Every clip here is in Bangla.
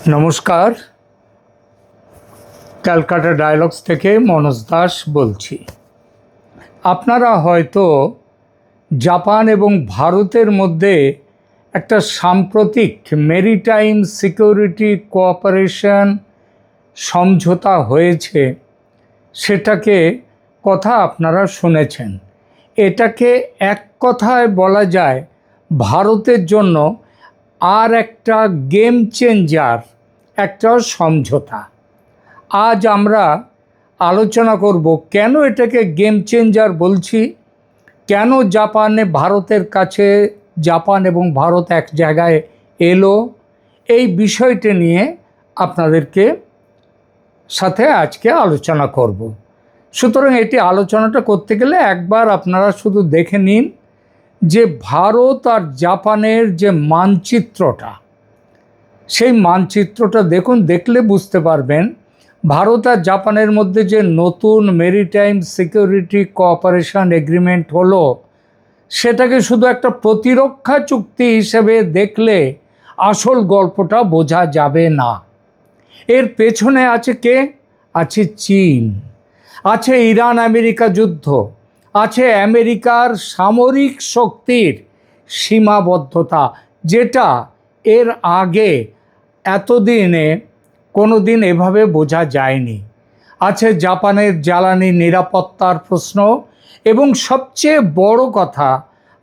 নমস্কার, ক্যালকাটা ডায়ালগস থেকে মনোজ দাস বলছি। আপনারা হয়তো জাপান এবং ভারতের মধ্যে একটা সাম্প্রতিক মেরিটাইম সিকিউরিটি কোঅপারেশন সমঝোতা হয়েছে, সেটাকে কথা আপনারা শুনেছেন। এটাকে এক কথায় বলা যায় ভারতের জন্য আর একটা গেম চেঞ্জার, একটা সমঝোতা। আজ আমরা আলোচনা করব কেন এটাকে গেম চেঞ্জার বলছি, কেন ভারতের কাছে জাপান এবং ভারত এক জায়গায় এলো, এই বিষয়টি নিয়ে আপনাদেরকে সাথে আজকে আলোচনা করব। সুতরাং এটি আলোচনাটা করতে গেলে একবার আপনারা শুধু দেখে নিন যে ভারত আর জাপানের যে মানচিত্রটা, সেই মানচিত্রটা দেখুন, দেখলে বুঝতে পারবেন ভারত আর জাপানের মধ্যে যে নতুন মেরিটাইম সিকিউরিটি কোঅপারেশন এগ্রিমেন্ট হলো, সেটাকে শুধু একটা প্রতিরক্ষা চুক্তি হিসেবে দেখলে আসল গল্পটা বোঝা যাবে না। এর পেছনে আছে কে? আছে চীন, আছে ইরান আমেরিকা যুদ্ধ, আছে আমেরিকার সামরিক শক্তির সীমাবদ্ধতা, যেটা এর আগে এতদিনে কোনো দিন এভাবে বোঝা যায়নি। আছে জাপানের জ্বালানি নিরাপত্তার প্রশ্ন, এবং সবচেয়ে বড় কথা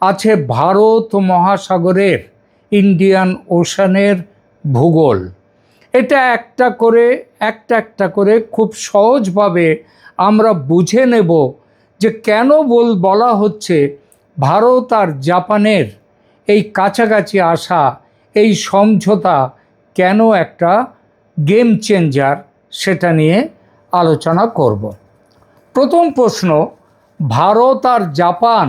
আছে ভারত মহাসাগরের, ইন্ডিয়ান ওশানের ভূগোল। এটা একটা করে খুব সহজভাবে আমরা বুঝে নেব যে কেন বলা হচ্ছে ভারত আর জাপানের এই কাছাকাছি আসা এই সমঝোতা কেন একটা গেম চেঞ্জার, সেটা নিয়ে আলোচনা করব। প্রথম প্রশ্ন, ভারত আর জাপান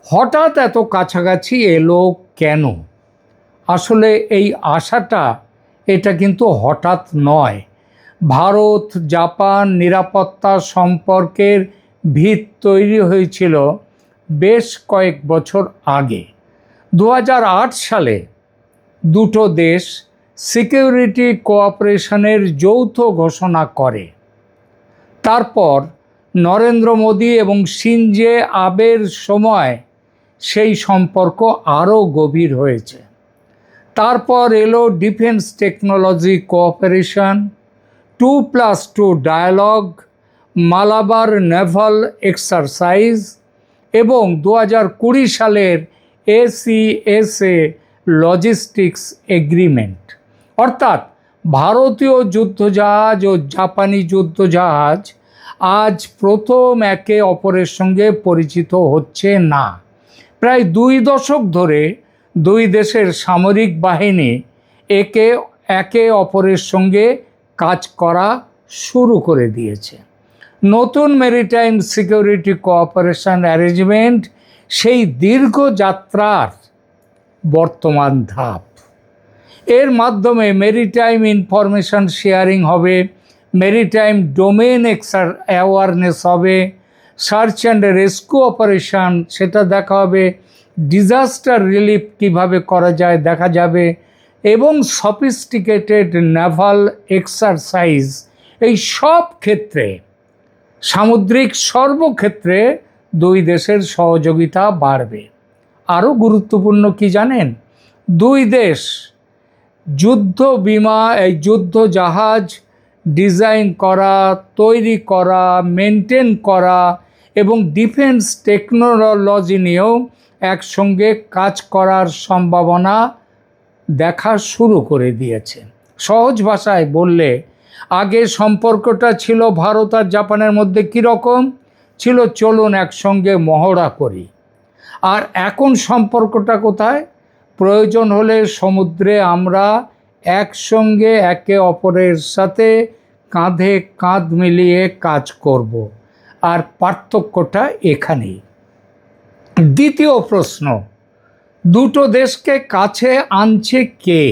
হঠাৎ এত কাছাকাছি এলো কেন? আসলে এই আশাটা, এটা কিন্তু হঠাৎ নয়। ভারত জাপান নিরাপত্তা সম্পর্কের ভিত তৈরি হয়েছিল বেশ কয়েক বছর আগে। 2008 সালে দুটো দেশ সিকিউরিটি কোঅপারেশনের যৌথ ঘোষণা করে। তারপর নরেন্দ্র মোদী এবং শিনজো আবের সময় সেই সম্পর্ক আরও গভীর হয়েছে। তারপর এলো defence technology cooperation, 2+2 dialogue, Malabar naval exercise এবং 2020 সালের ACSA লজিস্টিক্স এগ্রিমেন্ট। অর্থাৎ ভারতীয় যুদ্ধজাহাজ ও জাপানি যুদ্ধজাহাজ আজ প্রথম একে অপরের সঙ্গে পরিচিত হচ্ছে না। প্রায় 2 দশক ধরে দুই দেশের সামরিক বাহিনী একে অপরের সঙ্গে কাজ করা শুরু করে দিয়েছে। নতুন মেরিটাইম সিকিউরিটি কোঅপারেশন অ্যারেঞ্জমেন্ট সেই দীর্ঘ যাত্রার বর্তমান ধাপ। এর মাধ্যমে মেরিটাইম ইনফরমেশন শেয়ারিং হবে, মেরিটাইম ডোমেন অ্যাওয়ারনেস হবে, সার্চ অ্যান্ড রেস্কিউ অপারেশন সেটা দেখা হবে, ডিজাস্টার রিলিফ কীভাবে করা যায় দেখা যাবে, এবং সফিস্টিকেটেড নেভাল এক্সারসাইজ। এই সব ক্ষেত্রে, সামুদ্রিক সর্বক্ষেত্রে দুই দেশের সহযোগিতা বাড়বে। আরও গুরুত্বপূর্ণ কি জানেন? দুই দেশ যুদ্ধ জাহাজ ডিজাইন করা, তৈরি করা, মেনটেন করা এবং ডিফেন্স টেকনোলজি নিয়েও একসঙ্গে কাজ করার সম্ভাবনা দেখা শুরু করে দিয়েছে। সহজ ভাষায় বললে, আগে সম্পর্কটা ছিল ভারত আর জাপানের মধ্যে কীরকম ছিল? চলুন একসঙ্গে মহড়া করি। আর এখন সম্পর্কটা কোথায়? প্রয়োজন হলে সমুদ্রে আমরা একসঙ্গে একে অপরের সাথে কাঁধে কাঁধ মিলিয়ে কাজ করব। আর পার্থক্যটা এখানেই। দ্বিতীয় প্রশ্ন, দুটো দেশকে কাছে আনছে কে?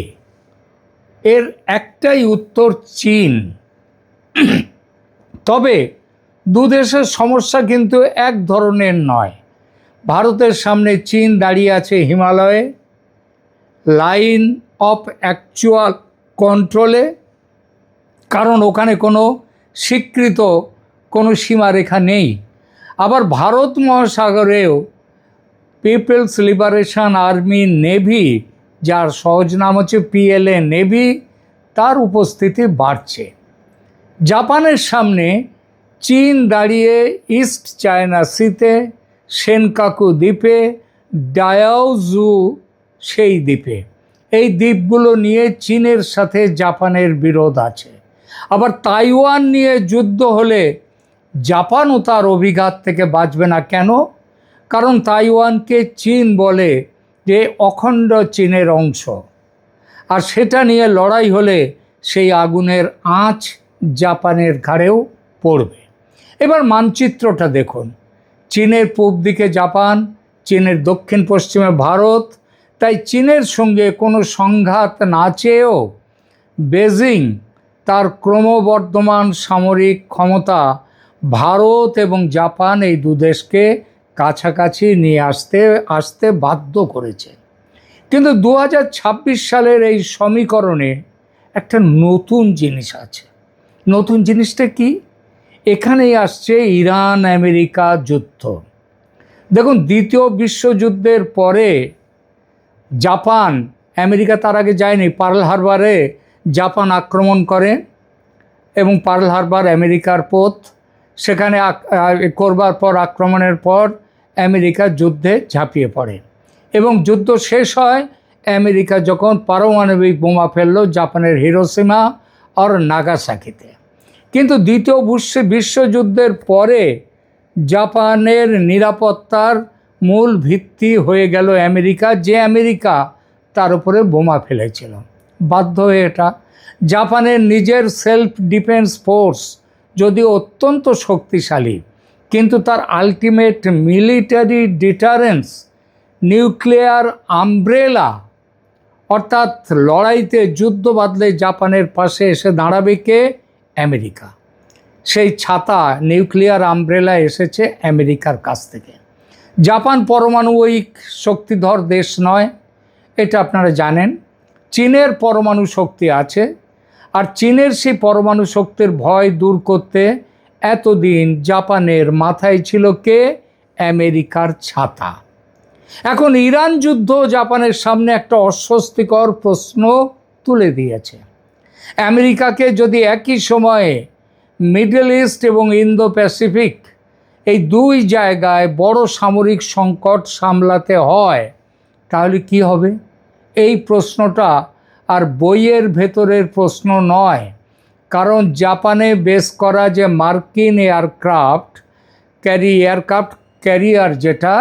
এর একটাই উত্তর, চীন। তবে দু দেশের সমস্যা কিন্তু এক ধরনের নয়। ভারতের সামনে চীন দাঁড়িয়ে আছে হিমালয়ে, লাইন অফ অ্যাকচুয়াল কন্ট্রোলে, কারণ ওখানে কোনো স্বীকৃত কোনো সীমারেখা নেই। আবার ভারত মহাসাগরেও পিপলস লিবারেশন আর্মি নেভি, যার সহজ নাম হচ্ছে PLA নেভি, তার উপস্থিতি বাড়ছে। জাপানের সামনে চীন দাঁড়িয়ে ইস্ট চায়না সিতে, সেনকাকু দ্বীপে, ডায়াওজু সেই দ্বীপে। এই দ্বীপগুলো নিয়ে চীনের সাথে জাপানের বিরোধ আছে। আবার তাইওয়ান নিয়ে যুদ্ধ হলে জাপানও তার অভিঘাত থেকে বাঁচবে না। কেন? কারণ তাইওয়ানকে চীন বলে যে অখণ্ড চীনের অংশ, আর সেটা নিয়ে লড়াই হলে সেই আগুনের আঁচ জাপানের ঘাড়েও পড়বে। এবার মানচিত্রটা দেখুন, চীনের পূব দিকে জাপান, চীনের দক্ষিণ পশ্চিমে ভারত। তাই চীনের সঙ্গে কোনো সংঘাত না চেয়েও বেজিং তার ক্রমবর্ধমান সামরিক ক্ষমতা ভারত এবং জাপান এই দুদেশকে কাছাকাছি নিয়ে আসতে বাধ্য করেছে। কিন্তু 2026 সালের এই সমীকরণে একটা নতুন জিনিস আছে। নতুন জিনিসটা কি? এখানেই আসছে ইরান আমেরিকা যুদ্ধ। দেখুন, দ্বিতীয় বিশ্বযুদ্ধের পরে জাপান, আমেরিকা তার আগে যায়নি, পার্ল হারবারে জাপান আক্রমণ করে এবং পার্ল হারবার আমেরিকার পোত। সেখানে করবার পর, আক্রমণের পর আমেরিকা যুদ্ধে ঝাঁপিয়ে পড়ে এবং যুদ্ধ শেষ হয় আমেরিকা যখন পারমাণবিক বোমা ফেলল জাপানের হিরোশিমা আর নাগাসাকিতে। কিন্তু দ্বিতীয় বিশ্বযুদ্ধের পরে জাপানের নিরাপত্তার মূল ভিত্তি হয়ে গেল আমেরিকা, যে আমেরিকা তার উপরে বোমা ফেলেছিল। বাধ্য হয়ে এটা জাপানের নিজের সেলফ ডিফেন্স ফোর্স যদিও অত্যন্ত শক্তিশালী, কিন্তু তার ultimate military deterrence, nuclear umbrella, অর্থাৎ লড়াইতে যুদ্ধ বাঁধলে জাপানের পাশে এসে দাঁড়াবে কে? আমেরিকা। সেই ছাতা, নিউক্লিয়ার আমব্রেলা এসেছে আমেরিকার কাছ থেকে। জাপান পরমাণবিক শক্তিধর দেশ নয়, এটা আপনারা জানেন। চীনের পরমাণু শক্তি আছে, আর চীনের সেই পরমাণু শক্তির ভয় দূর করতে এতদিন জাপানের মাথায় ছিল কে? আমেরিকার ছাতা। এখন ইরান যুদ্ধ জাপানের সামনে একটা অস্বস্তিকর প্রশ্ন তুলে দিয়েছে। আমেরিকাকে যদি একই সময়ে মিডল ইস্ট এবং ইন্দো প্যাসিফিক এই দুই জায়গায় বড় সামরিক সংকট সামলাতে হয়, তাহলে কি হবে? এই প্রশ্নটা আর বইয়ের ভেতরের প্রশ্ন নয়, কারণ জাপানে বেস করা যে মার্কিন এয়ারক্রাফট ক্যারিয়ার, যেটা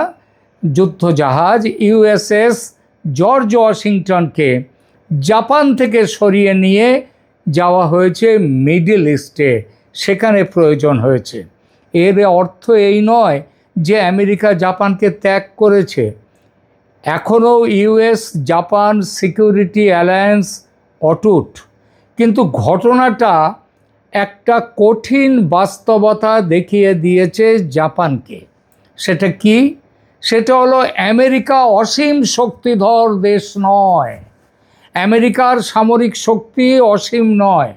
যুদ্ধজাহাজ USS জর্জ ওয়াশিংটনকে জাপান থেকে সরিয়ে নিয়ে যাওয়া হয়েছে মিডল ইস্টে, সেখানে প্রয়োজন হয়েছে। এর অর্থ এই নয় যে আমেরিকা জাপানকে ত্যাগ করেছে। এখনও US জাপান সিকিউরিটি অ্যালায়েন্স অটুট, কিন্তু ঘটনাটা একটা কঠিন বাস্তবতা দেখিয়ে দিয়েছে জাপানকে। সেটা কি? সেটা হলো আমেরিকা অসীম শক্তিধর দেশ নয়, আমেরিকার সামরিক শক্তি অসীম নয়,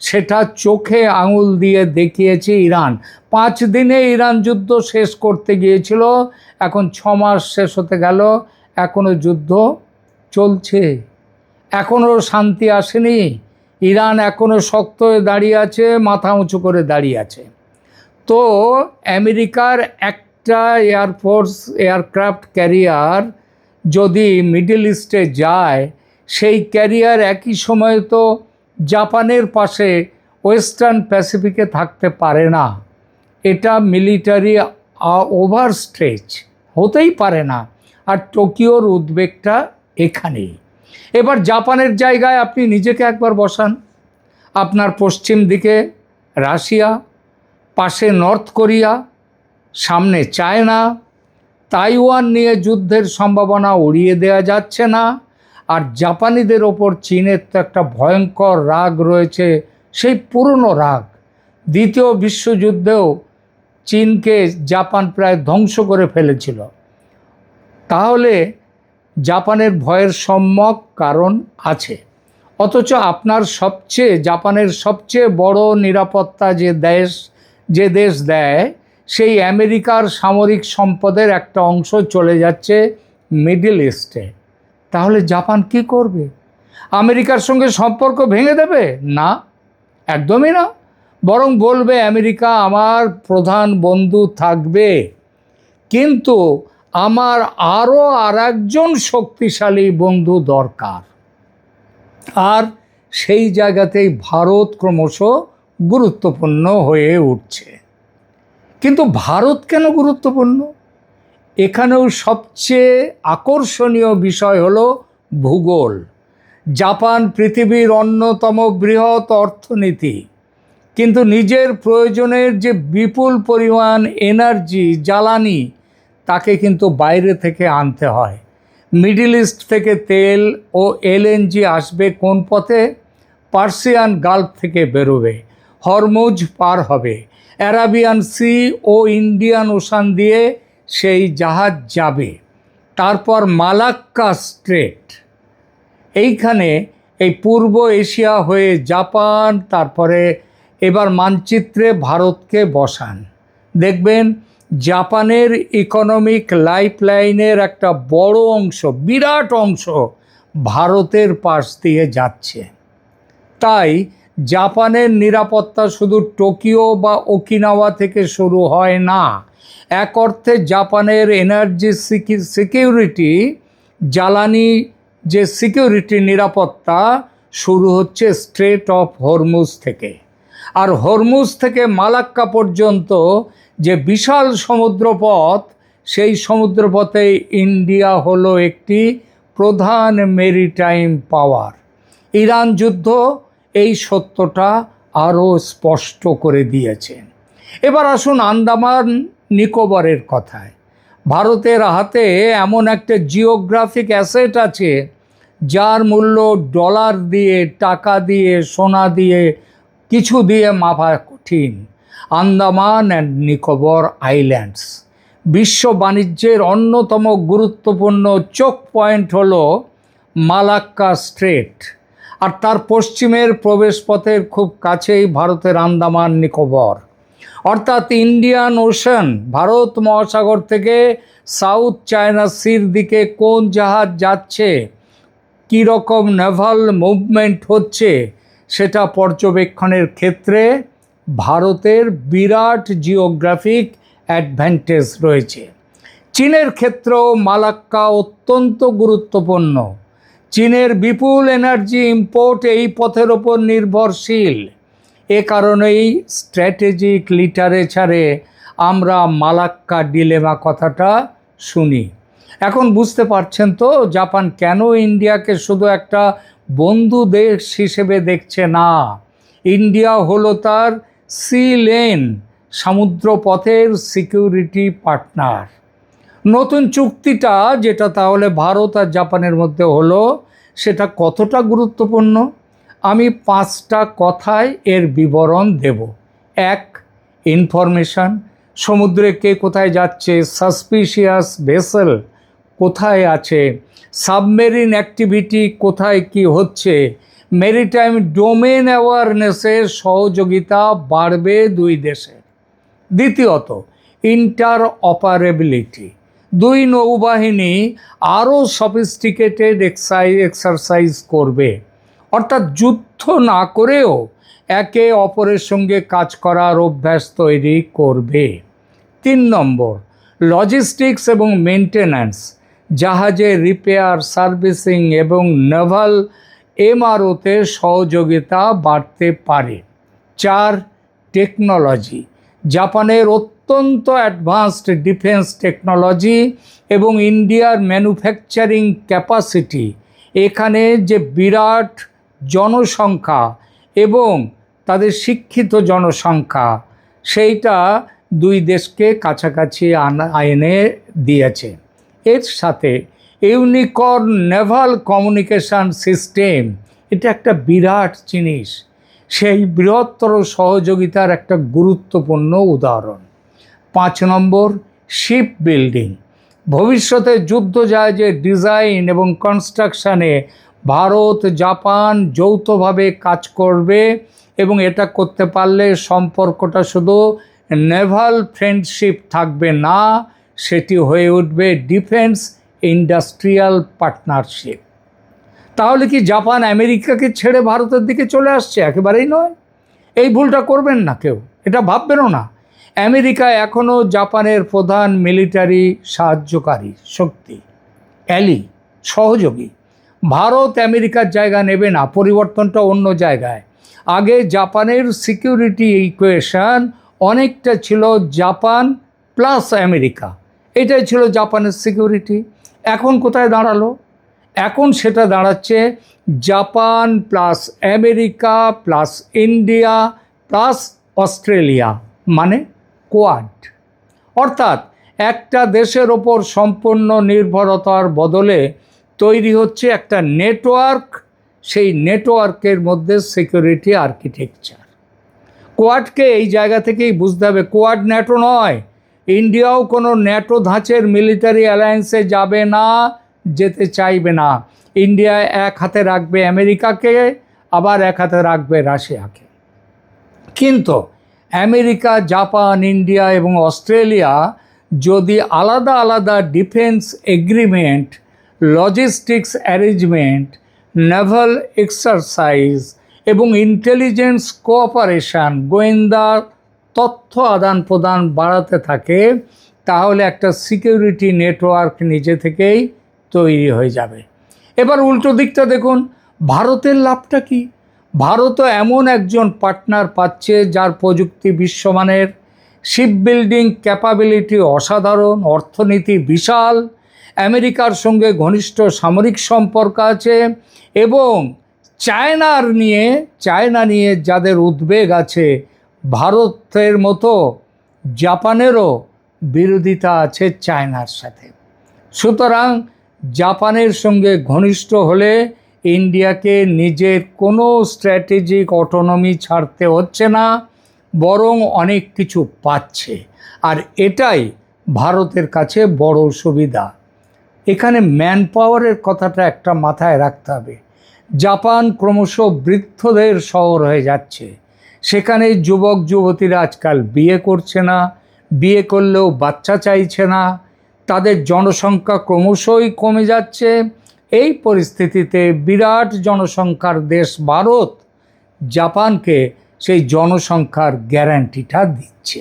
সেটা চোখে আঙুল দিয়ে দেখিয়েছে ইরান। 5 দিনে ইরান যুদ্ধ শেষ করতে গিয়েছিল, এখন 6 মাস শেষ হতে গেল, এখনও যুদ্ধ চলছে, এখনও শান্তি আসেনি। ইরান এখনও শক্ত হয়ে দাঁড়িয়ে আছে, মাথা উঁচু করে দাঁড়িয়ে আছে। তো আমেরিকার একটা এয়ারক্রাফট ক্যারিয়ার যদি মিডল ইস্টে যায়, সেই ক্যারিয়ার একই সময়ে তো জাপানের পাশে ওয়েস্টার্ন প্যাসিফিকে থাকতে পারে না। এটা মিলিটারি ওভারস্ট্রেচ হতেই পারে না। আর টোকিওর উদ্বেগটা এখানেই। এবার জাপানের জায়গায় আপনি নিজেকে একবার বসান। আপনার পশ্চিম দিকে রাশিয়া, পাশে নর্থ কোরিয়া, সামনে চায়না, তাইওয়ান নিয়ে যুদ্ধের সম্ভাবনা উড়িয়ে দেওয়া যাচ্ছে না। আর জাপানিদের ওপর চীনের তো একটা ভয়ঙ্কর রাগ রয়েছে, সেই পুরনো রাগ। দ্বিতীয় বিশ্বযুদ্ধেও চীনকে জাপান প্রায় ধ্বংস করে ফেলেছিল। তাহলে জাপানের ভয়ের সম্যক কারণ আছে। অথচ আপনার জাপানের সবচেয়ে বড় নিরাপত্তা যে দেশ দেয়, সেই আমেরিকার সামরিক সম্পদের একটা অংশ চলে যাচ্ছে মিডল ইস্টে। তাহলে জাপান কি করবে? আমেরিকার সঙ্গে সম্পর্ক ভেঙে দেবে? না, একদমই না। বরং বলবে আমেরিকা আমার প্রধান বন্ধু থাকবে, কিন্তু আমার আরও আরেকজন শক্তিশালী বন্ধু দরকার। আর সেই জায়গাতেই ভারত ক্রমশ গুরুত্বপূর্ণ হয়ে উঠছে। কিন্তু ভারত কেন গুরুত্বপূর্ণ? এখানেও সবচেয়ে আকর্ষণীয় বিষয় হলো ভূগোল। জাপান পৃথিবীর অন্যতম বৃহৎ অর্থনীতি, কিন্তু নিজের প্রয়োজনের যে বিপুল পরিমাণ এনার্জি, জ্বালানি, তাকে কিন্তু বাইরে থেকে আনতে হয়। মিডল ইস্ট থেকে তেল ও এলএনজি আসবে কোন পথে? পার্সিয়ান গালফ থেকে বেরোবে, হরমুজ পার হবে, অ্যারাবিয়ান সি ও ইন্ডিয়ান ওশান দিয়ে সেই জাহাজ যাবে, তারপর মালাক্কা স্ট্রেট। এইখানে এই পূর্ব এশিয়া হয়ে জাপান, তারপরে এবার মানচিত্রে ভারতকে বসান। দেখবেন জাপানের ইকোনমিক লাইফলাইনের একটা বড় অংশ, বিরাট অংশ ভারতের পাশ দিয়ে যাচ্ছে। তাই জাপানের নিরাপত্তা শুধু টোকিও বা ওকিনাওয়া থেকে শুরু হয় না। এক অর্থে জাপানের এনার্জি সিকিউরিটি, জ্বালানি যে সিকিউরিটি, নিরাপত্তা শুরু হচ্ছে স্ট্রেট অফ হরমুজ থেকে। আর হরমুজ থেকে মালাক্কা পর্যন্ত যে বিশাল সমুদ্রপথ, সেই সমুদ্রপথে ইন্ডিয়া হলো একটি প্রধান মেরিটাইম পাওয়ার। ইরান যুদ্ধ এই সত্যটা আরও স্পষ্ট করে দিয়েছেন। এবার আসুন আন্দামান নিকোবরের কথায়। ভারতের হাতে এমন একটা জিওগ্রাফিক অ্যাসেট আছে, যার মূল্য ডলার দিয়ে, টাকা দিয়ে, সোনা দিয়ে, কিছু দিয়ে মাপা কঠিন। আন্দামান অ্যান্ড নিকোবর আইল্যান্ডস বিশ্ব বাণিজ্যের অন্যতম গুরুত্বপূর্ণ চোখ পয়েন্ট হলো মালাক্কা স্ট্রেট, আর তার পশ্চিমের প্রবেশপথের খুব কাছেই ভারতের আন্দামান নিকোবর, অর্থাৎ ইন্ডিয়ান ওশান। ভারত মহাসাগর থেকে সাউথ চায়না সির দিকে কোন জাহাজ যাচ্ছে, কী রকম নেভাল মুভমেন্ট হচ্ছে, সেটা পর্যবেক্ষণের ক্ষেত্রে ভারতের বিরাট জিওগ্রাফিক অ্যাডভান্টেজ রয়েছে। চীনের ক্ষেত্রেও মালাক্কা অত্যন্ত গুরুত্বপূর্ণ। চীনের বিপুল এনার্জি ইম্পোর্ট এই পথের ওপর নির্ভরশীল। এ কারণেই স্ট্র্যাটেজিক লিটারেচারে আমরা মালাক্কা ডিলেমা কথাটা শুনি। এখন বুঝতে পারছেন তো জাপান কেন ইন্ডিয়াকে শুধু একটা বন্ধু দেশ হিসেবে দেখছে না। ইন্ডিয়া হলো তার সি লেন, সমুদ্রপথের সিকিউরিটি পার্টনার। নতুন চুক্তিটা যেটা তাহলে ভারত আর জাপানের মধ্যে হলো, সেটা কতটা গুরুত্বপূর্ণ? আমি 5টা কথায় এর বিবরণ দেব। 1. ইনফরমেশন, সমুদ্রে কে কোথায় যাচ্ছে, সাসপিশিয়াস ভেসেল কোথায় আছে, সাবমেরিন অ্যাক্টিভিটি কোথায় কি হচ্ছে, মেরিটাইম ডোমেন অ্যাওয়ারনেসের সহযোগিতা বাড়বে দুই দেশের। দ্বিতীয়ত, ইন্টার অপারেবিলিটি, দুই নৌবাহিনী আরও সফিস্টিকেটেড এক্সারসাইজ করবে, অর্থাৎ যুদ্ধ না করেও একে অপরের সঙ্গে কাজ করার অভ্যাস তৈরি করবে। 3 নম্বর, লজিস্টিক্স এবং মেনটেন্যান্স, জাহাজের রিপেয়ার, সার্ভিসিং এবং নেভাল এমআরওতে সহযোগিতা বাড়তে পারে। 4. টেকনোলজি, জাপানের অত্যন্ত অ্যাডভান্সড ডিফেন্স টেকনোলজি এবং ইন্ডিয়ার ম্যানুফ্যাকচারিং ক্যাপাসিটি, এখানে যে বিরাট জনসংখ্যা এবং তাদের শিক্ষিত জনসংখ্যা, সেইটা দুই দেশকে কাছাকাছি এনে দিয়েছে। এর সাথে ইউনিকর্ন নেভাল কমিউনিকেশন সিস্টেম, এটা একটা বিরাট জিনিস, সেই বৃহত্তর সহযোগিতার একটা গুরুত্বপূর্ণ উদাহরণ। 5 নম্বর, শিপ বিল্ডিং, ভবিষ্যতে যুদ্ধজাহাজের ডিজাইন এবং কনস্ট্রাকশানে ভারত জাপান যৌথভাবে কাজ করবে এবং এটা করতে পারলে সম্পর্কটা শুধু নেভাল ফ্রেন্ডশিপ থাকবে না, সেটি হয়ে উঠবে ডিফেন্স ইন্ডাস্ট্রিয়াল পার্টনারশিপ। তাহলে কি জাপান আমেরিকাকে ছেড়ে ভারতের দিকে চলে আসছে? একেবারেই নয়। এই ভুলটা করবেন না কেউ, এটা ভাববেনও না। আমেরিকা এখনও জাপানের প্রধান মিলিটারি সাহায্যকারী শক্তি, অ্যালি, সহযোগী। ভারত আমেরিকার জায়গা নেবে না, পরিবর্তনটা অন্য জায়গায়। আগে জাপানের সিকিউরিটি ইকুয়েশন অনেকটা ছিল জাপান প্লাস আমেরিকা, এটাই ছিল জাপানের সিকিউরিটি। এখন কোথায় দাঁড়ালো? এখন সেটা দাঁড়াচ্ছে Japan plus America plus India plus Australia, মানে কোয়াড। অর্থাৎ একটা দেশের ওপর সম্পূর্ণ নির্ভরতার বদলে তৈরি হচ্ছে একটা নেটওয়ার্ক, সেই নেটওয়ার্কের মধ্যে সিকিউরিটি আর্কিটেকচার। কোয়াডকে এই জায়গা থেকেই বুঝতে হবে, কোয়াড ন্যাটো নয়। ইন্ডিয়াও কোনো ন্যাটো ধাঁচের মিলিটারি অ্যালায়েন্সে যাবে না, যেতে চাইবে না। ইন্ডিয়া এক হাতে রাখবে আমেরিকাকে, আবার এক হাতে রাখবে রাশিয়াকে। কিন্তু আমেরিকা, জাপান, ইন্ডিয়া এবং অস্ট্রেলিয়া যদি আলাদা আলাদা defence agreement, logistics arrangement, Naval exercise এবং ইন্টেলিজেন্স কোঅপারেশন, গোয়েন্দা তথ্য আদান প্রদান বাড়াতে থাকে, তাহলে একটা সিকিউরিটি নেটওয়ার্ক নিজে থেকেই তৈরি হয়ে যাবে। এবার উল্টো দিকটা দেখুন, ভারতের লাভটা কি? ভারতও এমন একজন পার্টনার পাচ্ছে যার প্রযুক্তি বিশ্বমানের, শিপ বিল্ডিং ক্যাপাবিলিটি অসাধারণ, অর্থনীতি বিশাল, আমেরিকার সঙ্গে ঘনিষ্ঠ সামরিক সম্পর্ক আছে এবং চায়না নিয়ে যাদের উদ্বেগ আছে, ভারতের মতো জাপানেরও বিরোধিতা আছে চায়নার সাথে। সুতরাং জাপানের সঙ্গে ঘনিষ্ঠ হলে ইন্ডিয়াকে নিজের কোনো স্ট্র্যাটেজিক অটোনমি ছাড়তে হচ্ছে না, বরং অনেক কিছু পাচ্ছে। আর এটাই ভারতের কাছে বড় সুবিধা। এখানে ম্যান পাওয়ারের কথাটা একটা মাথায় রাখতে হবে। জাপান ক্রমশ বৃদ্ধদের শহর হয়ে যাচ্ছে। সেখানে যুবক যুবতীরা আজকাল বিয়ে করছে না, বিয়ে করলেও বাচ্চা চাইছে না, তাদের জনসংখ্যা ক্রমশই কমে যাচ্ছে। এই পরিস্থিতিতে বিরাট জনসংখ্যার দেশ ভারত জাপানকে সেই জনসংখ্যার গ্যারান্টিটা দিচ্ছে।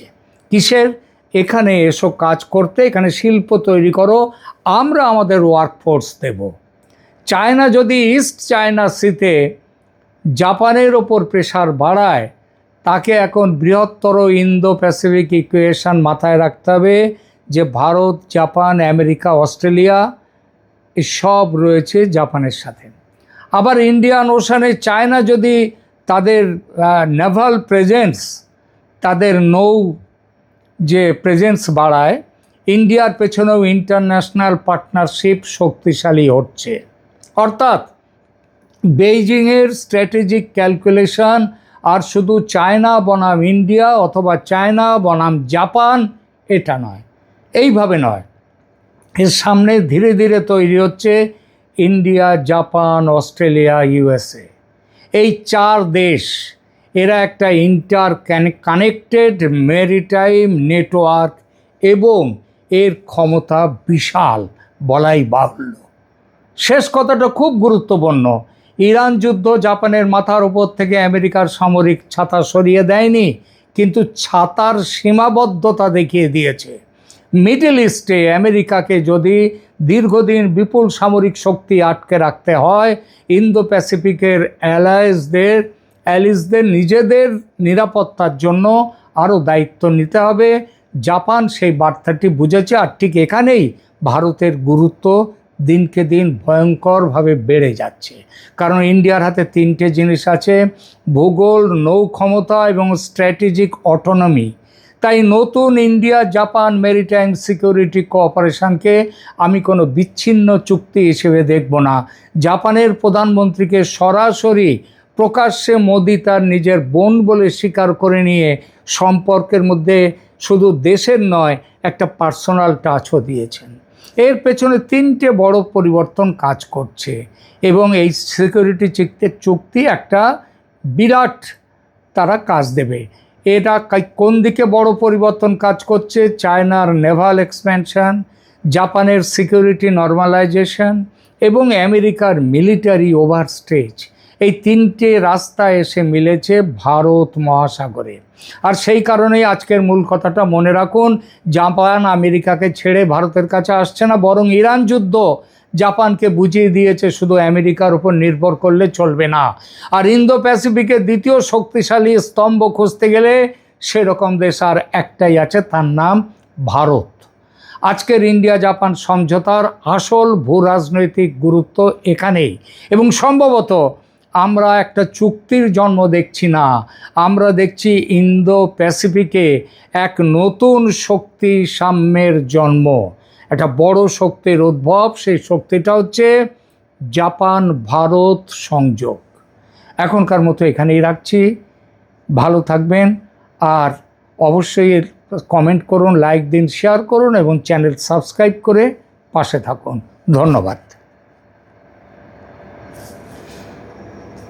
কিসের? এখানে এসো কাজ করতে, এখানে শিল্প তৈরি করো, আমরা আমাদের ওয়ার্কফোর্স দেব। চায়না যদি ইস্ট চায়না সিতে জাপানের ওপর প্রেশার বাড়ায়, তাকে এখন বৃহত্তর ইন্দো প্যাসিফিক ইকুয়েশন মাথায় রাখতে হবে যে ভারত, জাপান, আমেরিকা, অস্ট্রেলিয়া সব রয়েছে জাপানের সাথে। আবার ইন্ডিয়ান ওশানে চায়না যদি তাদের নেভাল প্রেজেন্স, তাদের নৌ যে প্রেজেন্স বাড়ায়, ইন্ডিয়ার পেছনেও ইন্টারন্যাশনাল পার্টনারশিপ শক্তিশালী হচ্ছে। অর্থাৎ বেইজিংয়ের স্ট্র্যাটেজিক ক্যালকুলেশন আর শুধু চায়না বনাম ইন্ডিয়া অথবা চায়না বনাম জাপান এটা নয়, এইভাবে নয়। এর সামনে ধীরে ধীরে তৈরি হচ্ছে ইন্ডিয়া, জাপান, অস্ট্রেলিয়া, ইউএসএ। এই চার দেশ, এরা একটা কানেক্টেড মেরিটাইম নেটওয়ার্ক এবং এর ক্ষমতা বিশাল বলাই বাহুল্য। শেষ কথাটা খুব গুরুত্বপূর্ণ। ইরান যুদ্ধ জাপানের মাথার উপর থেকে আমেরিকার সামরিক ছাতা সরিয়ে দেয়নি, কিন্তু ছাতার সীমাবদ্ধতা দেখিয়ে দিয়েছে। মিডল ইস্টে আমেরিকাকে যদি দীর্ঘদিন বিপুল সামরিক শক্তি আটকে রাখতে হয়, ইন্দো প্যাসিফিকের অ্যালিজদের নিজেদের নিরাপত্তার জন্য আরও দায়িত্ব নিতে হবে। জাপান সেই বার্তাটি বুঝেছে, আর ঠিক এখানেই ভারতের গুরুত্ব দিনকে দিন ভয়ঙ্করভাবে বেড়ে যাচ্ছে। কারণ ইন্ডিয়ার হাতে তিনটে জিনিস আছে: ভূগোল, নৌ ক্ষমতা এবং স্ট্র্যাটেজিক অটোনমি। তাই নতুন ইন্ডিয়া জাপান মেরিটাইম সিকিউরিটি কোঅপারেশনকে আমি কোনো বিচ্ছিন্ন চুক্তি হিসেবে দেখব না। জাপানের প্রধানমন্ত্রীকে সরাসরি প্রকাশ্যে মোদি তার নিজের বোন বলে স্বীকার করে নিয়ে সম্পর্কের মধ্যে শুধু দেশের নয়, একটা পার্সোনাল টাচও দিয়েছেন। এর পেছনে তিনটে বড় পরিবর্তন কাজ করছে এবং এই সিকিউরিটি চুক্তি একটা বিরাট তারা কাজ দেবে। এটা কোন দিকে বড় পরিবর্তন কাজ করছে? চায়নার নেভাল এক্সপ্যানশন, জাপানের সিকিউরিটি নর্মালাইজেশন এবং আমেরিকার মিলিটারি ওভারস্টেজ, এই তিনটে রাস্তা এসে মিলেছে ভারত মহাসাগরে। আর সেই কারণেই আজকের মূল কথাটা মনে রাখুন, জাপান আমেরিকাকে ছেড়ে ভারতের কাছে আসছে না, বরং ইরান যুদ্ধ জাপানকে বুঝিয়ে দিয়েছে শুধু আমেরিকার উপর নির্ভর করলে চলবে না। আর ইন্দো প্যাসিফিকের দ্বিতীয় শক্তিশালী স্তম্ভ খুঁজতে গেলে সেরকম দেশ আর একটাই আছে, তার নাম ভারত। আজকের ইন্ডিয়া জাপান সমঝোতার আসল ভূ রাজনৈতিক গুরুত্ব এখানেই, এবং সম্ভবত আমরা একটা চুক্তির জন্ম দেখছি না, আমরা দেখছি ইন্দো প্যাসিফিকে এক নতুন শক্তি সাম্যের জন্ম, একটা বড় শক্তির উদ্ভব। সেই শক্তিটা হচ্ছে জাপান ভারত সংযোগ। এখনকার মতো এখানেই রাখছি, ভালো থাকবেন, আর অবশ্যই কমেন্ট করুন, লাইক দিন, শেয়ার করুন এবং চ্যানেল সাবস্ক্রাইব করে পাশে থাকুন। ধন্যবাদ।